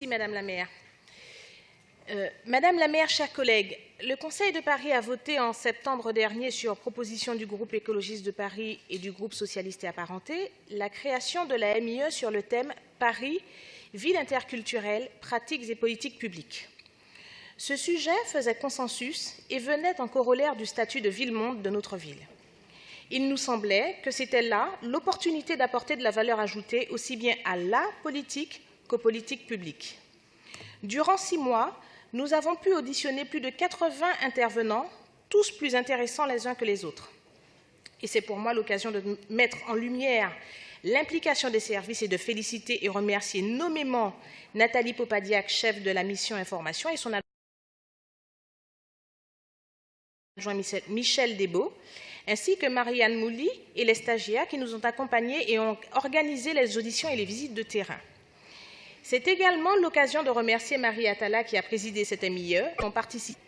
Madame la maire. Madame la maire, chers collègues, le Conseil de Paris a voté en septembre dernier, sur proposition du groupe écologiste de Paris et du groupe socialiste et apparenté, la création de la MIE sur le thème Paris, ville interculturelle, pratiques et politiques publiques. Ce sujet faisait consensus et venait en corollaire du statut de ville-monde de notre ville. Il nous semblait que c'était là l'opportunité d'apporter de la valeur ajoutée aussi bien à la politique qu'aux politiques publiques. Durant 6 mois, nous avons pu auditionner plus de 80 intervenants, tous plus intéressants les uns que les autres. Et c'est pour moi l'occasion de mettre en lumière l'implication des services et de féliciter et remercier nommément Nathalie Popadiac, chef de la mission information, et son adjoint Michel Desbeaux, ainsi que Marianne Mouly et les stagiaires qui nous ont accompagnés et ont organisé les auditions et les visites de terrain. C'est également l'occasion de remercier Marie Atala qui a présidé cette MIE, dont participé.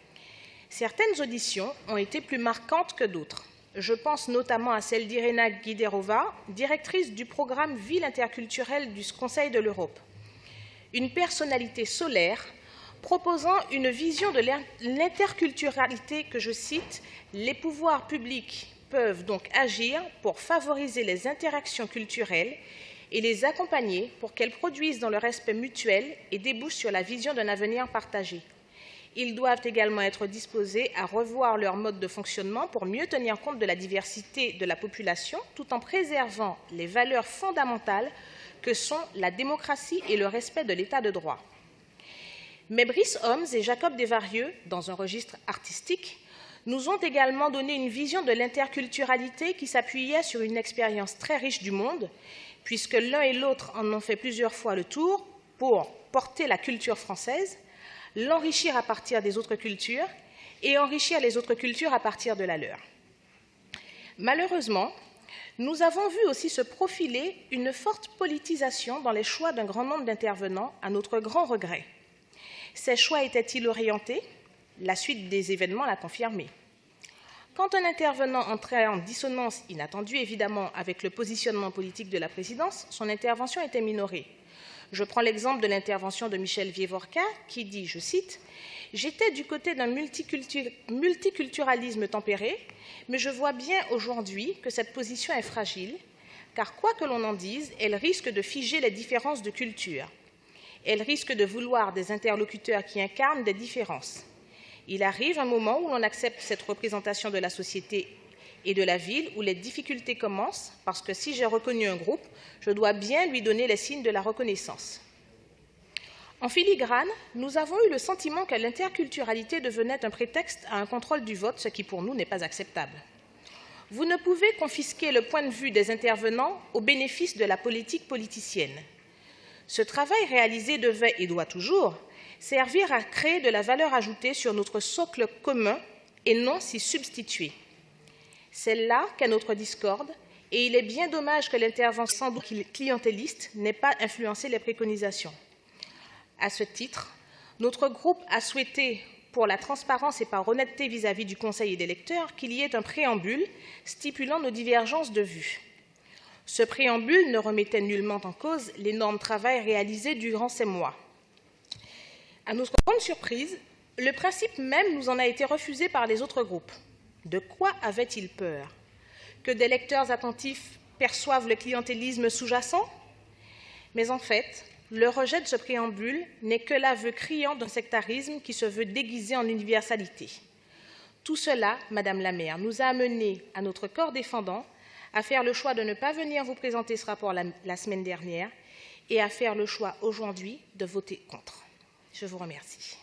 Certaines auditions ont été plus marquantes que d'autres. Je pense notamment à celle d'Irena Guiderova, directrice du programme Ville interculturelle du Conseil de l'Europe. Une personnalité solaire proposant une vision de l'interculturalité que, je cite, « Les pouvoirs publics peuvent donc agir pour favoriser les interactions culturelles et les accompagner pour qu'elles produisent dans le respect mutuel et débouchent sur la vision d'un avenir partagé. Ils doivent également être disposés à revoir leur mode de fonctionnement pour mieux tenir compte de la diversité de la population tout en préservant les valeurs fondamentales que sont la démocratie et le respect de l'état de droit. » Mais Brice Homs et Jacob Desvarieux, dans un registre artistique, nous ont également donné une vision de l'interculturalité qui s'appuyait sur une expérience très riche du monde, puisque l'un et l'autre en ont fait plusieurs fois le tour pour porter la culture française, l'enrichir à partir des autres cultures et enrichir les autres cultures à partir de la leur. Malheureusement, nous avons vu aussi se profiler une forte politisation dans les choix d'un grand nombre d'intervenants, à notre grand regret. Ces choix étaient-ils orientés? La suite des événements l'a confirmé. Quand un intervenant entrait en dissonance inattendue, évidemment, avec le positionnement politique de la présidence, son intervention était minorée. Je prends l'exemple de l'intervention de Michel Vievorka qui dit, je cite, « J'étais du côté d'un multiculturalisme tempéré, mais je vois bien aujourd'hui que cette position est fragile, car quoi que l'on en dise, elle risque de figer les différences de culture. Elle risque de vouloir des interlocuteurs qui incarnent des différences. Il arrive un moment où l'on accepte cette représentation de la société et de la ville, où les difficultés commencent, parce que si j'ai reconnu un groupe, je dois bien lui donner les signes de la reconnaissance. » En filigrane, nous avons eu le sentiment que l'interculturalité devenait un prétexte à un contrôle du vote, ce qui pour nous n'est pas acceptable. Vous ne pouvez confisquer le point de vue des intervenants au bénéfice de la politique politicienne. Ce travail réalisé devait et doit toujours servir à créer de la valeur ajoutée sur notre socle commun et non s'y substituer. C'est là qu'est notre discorde et il est bien dommage que l'intervention clientéliste n'ait pas influencé les préconisations. À ce titre, notre groupe a souhaité, pour la transparence et par honnêteté vis-à-vis du Conseil et des lecteurs, qu'il y ait un préambule stipulant nos divergences de vues. Ce préambule ne remettait nullement en cause l'énorme travail réalisé durant ces mois. À notre grande surprise, le principe même nous en a été refusé par les autres groupes. De quoi avaient-ils peur? Que des lecteurs attentifs perçoivent le clientélisme sous-jacent? Mais en fait, le rejet de ce préambule n'est que l'aveu criant d'un sectarisme qui se veut déguisé en universalité. Tout cela, Madame la maire, nous a amenés à notre corps défendant à faire le choix de ne pas venir vous présenter ce rapport la semaine dernière et à faire le choix aujourd'hui de voter contre. Je vous remercie.